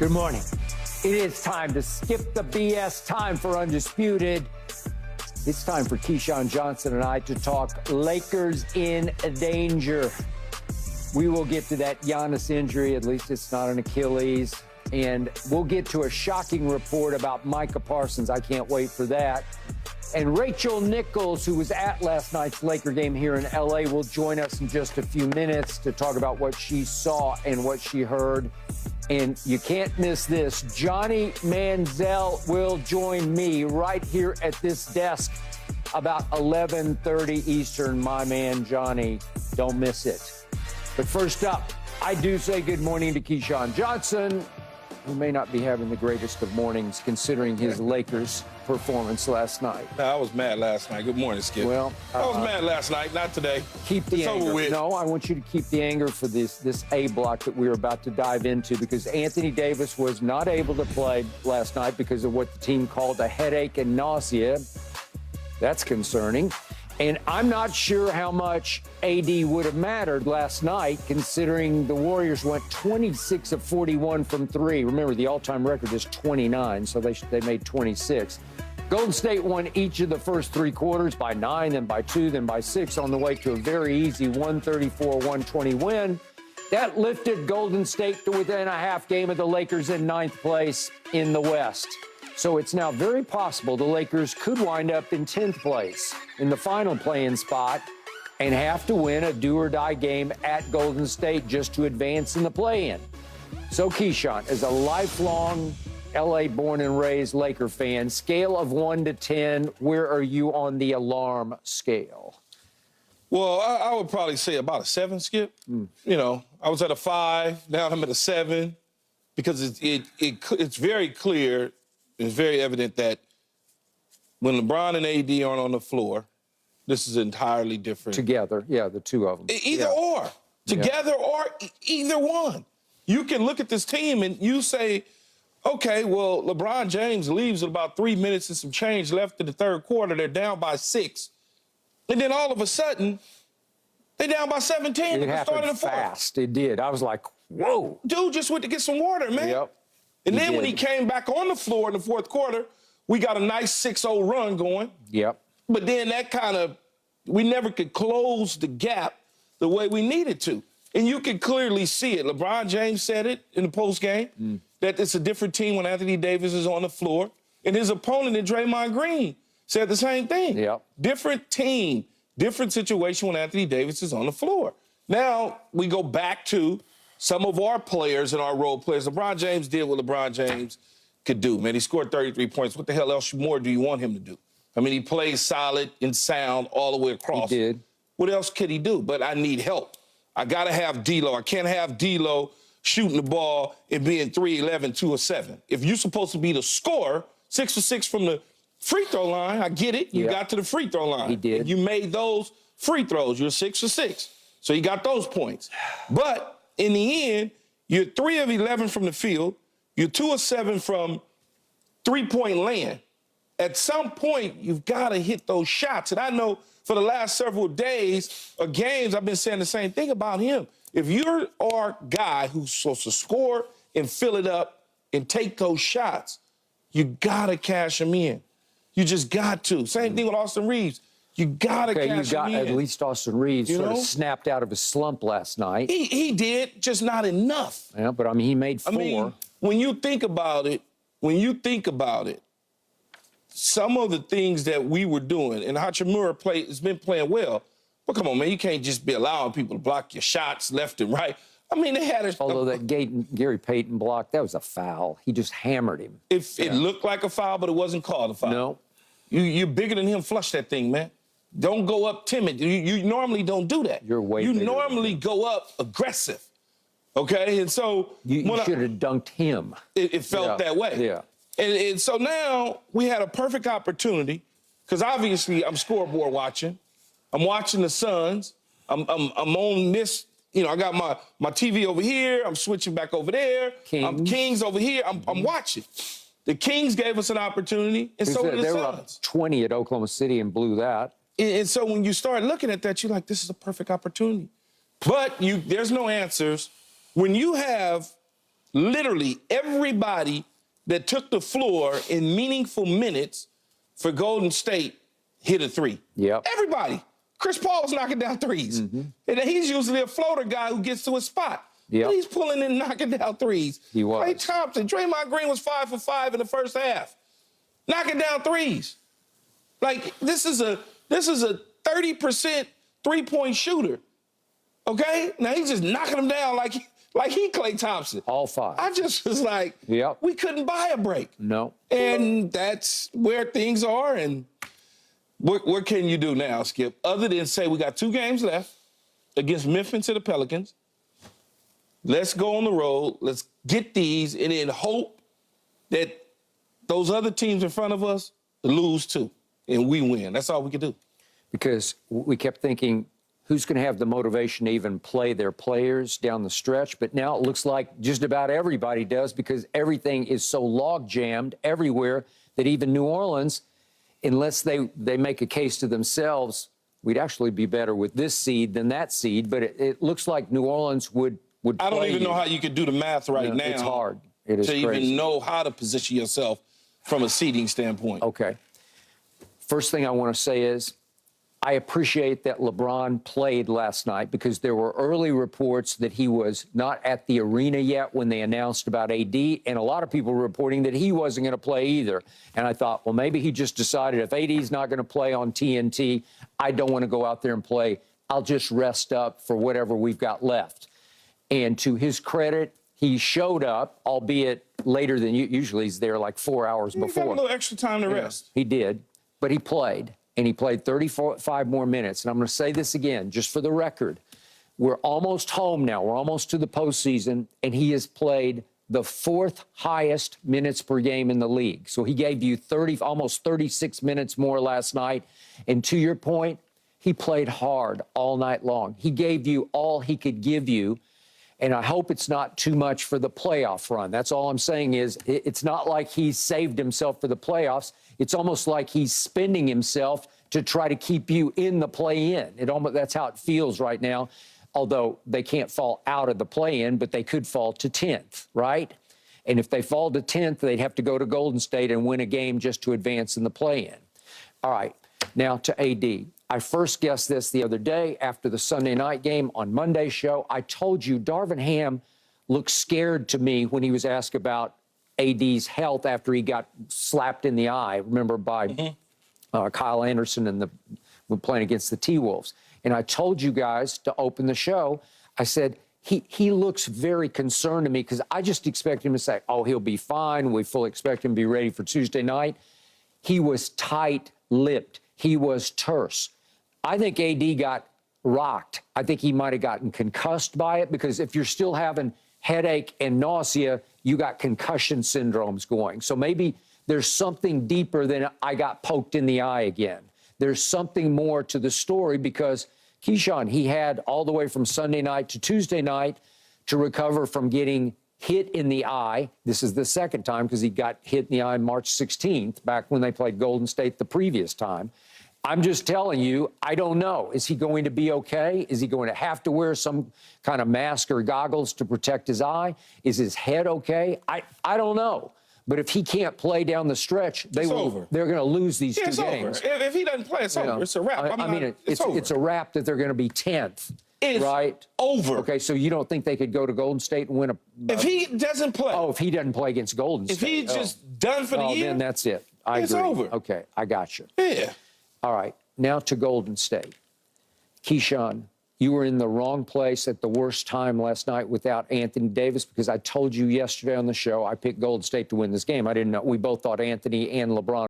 Good morning. It is time to skip the BS, time for Undisputed. It's time for Keyshawn Johnson and I to talk Lakers in danger. We will get to that Giannis injury, at least it's not an Achilles. And we'll get to a shocking report about Micah Parsons. I can't wait for that. And Rachel Nichols, who was at last night's Laker game here in L.A., will join us in just a few minutes to talk about what she saw and what she heard. And you can't miss this. Johnny Manziel will join me right here at this desk about 11:30 Eastern. My man, Johnny. Don't miss it. But first up, I do say good morning to Keyshawn Johnson, who may not be having the greatest of mornings considering his Lakers performance last night. No, I was mad last night. Good morning, Skip. Well, I was mad last night, not today. Keep the anger. No, I want you to keep the anger for this A block that we're about to dive into, because Anthony Davis was not able to play last night because of what the team called a headache and nausea. That's concerning. And I'm not sure how much AD would have mattered last night, considering the Warriors went 26 of 41 from three. Remember, the all-time record is 29, so they made 26. Golden State won each of the first three quarters by 9, then by 2, then by 6, on the way to a very easy 134-120 win. That lifted Golden State to within a half game of the Lakers in 9th place in the West. So it's now very possible the Lakers could wind up in 10th place in the final play-in spot and have to win a do-or-die game at Golden State just to advance in the play-in. So, Keyshawn, as a lifelong L.A. born and raised Laker fan, scale of 1 to 10, where are you on the alarm scale? Well, I would probably say about a 7, Skip. You know, I was at a 5, now I'm at a 7, because it's very clear. It's very evident that when LeBron and AD aren't on the floor, this is entirely different. Together, yeah, the two of them. Either or. Together or either one. You can look at this team and you say, okay, well, LeBron James leaves with about 3 minutes and some change left in the third quarter. They're down by 6. And then all of a sudden, they're down by 17. It happened fast. It did. I was like, whoa. Dude just went to get some water, man. Yep. And then when he came back on the floor in the fourth quarter, we got a nice 6-0 run going. Yep. But then that kind of, we never could close the gap the way we needed to. And you could clearly see it. LeBron James said it in the postgame, that it's a different team when Anthony Davis is on the floor. And his opponent in Draymond Green said the same thing. Yep. Different team, different situation when Anthony Davis is on the floor. Now we go back to some of our players and our role players. LeBron James did what LeBron James could do, man. He scored 33 points. What the hell else more do you want him to do? I mean, he plays solid and sound all the way across. He did. What else could he do? But I need help. I got to have D'Lo. I can't have D'Lo shooting the ball and being 3-11, 2 of 7. If you're supposed to be the scorer, 6 for 6 from the free throw line, I get it. You got to the free throw line. He did. And you made those free throws. You're 6 for 6. So you got those points. But in the end, you're 3 of 11 from the field. You're 2 of 7 from three-point land. At some point, you've got to hit those shots. And I know for the last several days or games, I've been saying the same thing about him. If you're our guy who's supposed to score and fill it up and take those shots, you got to cash them in. You just got to. Same thing with Austin Reeves. You got to cash him in. You got at least Austin Reeves sort of snapped out of his slump last night. He did, just not enough. Yeah, but, I mean, he made 4. I mean, when you think about it, some of the things that we were doing, and Hachimura has been playing well, but come on, man, you can't just be allowing people to block your shots left and right. I mean, they had Although that Gary Payton block, that was a foul. He just hammered him. It looked like a foul, but it wasn't called a foul. No. You're bigger than him. Flush that thing, man. Don't go up timid. You normally don't do that. You're way You bigger normally go up aggressive, okay? And so... You should have dunked him. It felt that way. Yeah. And so now we had a perfect opportunity, because obviously I'm scoreboard watching. I'm watching the Suns. I'm on this, you know, I got my TV over here. I'm switching back over there. I'm Kings over here. I'm watching. The Kings gave us an opportunity, and so did the Suns. They were up 20 at Oklahoma City and blew that. And so when you start looking at that, you're like, this is a perfect opportunity. But there's no answers. When you have literally everybody that took the floor in meaningful minutes for Golden State hit a three. Yep. Everybody. Chris Paul was knocking down threes. And he's usually a floater guy who gets to a spot. Yep. But he's pulling and knocking down threes. He was. Klay Thompson, Draymond Green was 5 for 5 in the first half. Knocking down threes. Like, this is a 30% three-point shooter. Okay? Now he's just knocking them down like he Klay Thompson. All 5. I just was like, yep. We couldn't buy a break. No. And that's where things are. And what can you do now, Skip, other than say we got 2 games left against Memphis and the Pelicans. Let's go on the road. Let's get these and then hope that those other teams in front of us lose too, and we win. That's all we can do. Because we kept thinking, who's going to have the motivation to even play their players down the stretch? But now it looks like just about everybody does, because everything is so log-jammed everywhere that even New Orleans, unless they make a case to themselves, we'd actually be better with this seed than that seed. But it looks like New Orleans would I don't even know how you could do the math right now. It's hard. It is to crazy. even know how to position yourself from a seeding standpoint. Okay. First thing I want to say is I appreciate that LeBron played last night, because there were early reports that he was not at the arena yet when they announced about AD, and a lot of people were reporting that he wasn't going to play either. And I thought, well, maybe he just decided if AD's not going to play on TNT, I don't want to go out there and play. I'll just rest up for whatever we've got left. And to his credit, he showed up, albeit later than usually. He's there like 4 hours before. He got a little extra time to rest. He did, but he played, and he played 35 more minutes. And I'm going to say this again, just for the record. We're almost home now. We're almost to the postseason, and he has played the 4th highest minutes per game in the league. So he gave you almost 36 minutes more last night. And to your point, he played hard all night long. He gave you all he could give you. And I hope it's not too much for the playoff run. That's all I'm saying is it's not like he's saved himself for the playoffs. It's almost like he's spending himself to try to keep you in the play-in. That's how it feels right now, although they can't fall out of the play-in, but they could fall to 10th, right? And if they fall to 10th, they'd have to go to Golden State and win a game just to advance in the play-in. All right, now to AD. I first guessed this the other day after the Sunday night game on Monday's show. I told you Darvin Ham looked scared to me when he was asked about AD's health after he got slapped in the eye, remember, by Kyle Anderson and when playing against the T-Wolves. And I told you guys to open the show, I said, he looks very concerned to me, because I just expect him to say, oh, he'll be fine. We fully expect him to be ready for Tuesday night. He was tight-lipped. He was terse. I think AD got rocked. I think he might have gotten concussed by it, because if you're still having headache and nausea, you got concussion syndromes going. So maybe there's something deeper than I got poked in the eye again. There's something more to the story, because Keyshawn, he had all the way from Sunday night to Tuesday night to recover from getting hit in the eye. This is the second time, because he got hit in the eye March 16th, back when they played Golden State the previous time. I'm just telling you, I don't know. Is he going to be okay? Is he going to have to wear some kind of mask or goggles to protect his eye? Is his head okay? I don't know. But if he can't play down the stretch, they're going to lose these 2 games. Over. If he doesn't play, it's over. It's a wrap. It's a wrap that they're going to be 10th. It's right? Over. Okay, so you don't think they could go to Golden State and win a... If he doesn't play. Oh, if he doesn't play against Golden State. If he's just done for the year. Then that's it. I agree. It's over. Okay, I got you. Yeah. All right, now to Golden State. Keyshawn, you were in the wrong place at the worst time last night without Anthony Davis, because I told you yesterday on the show I picked Golden State to win this game. I didn't know. We both thought Anthony and LeBron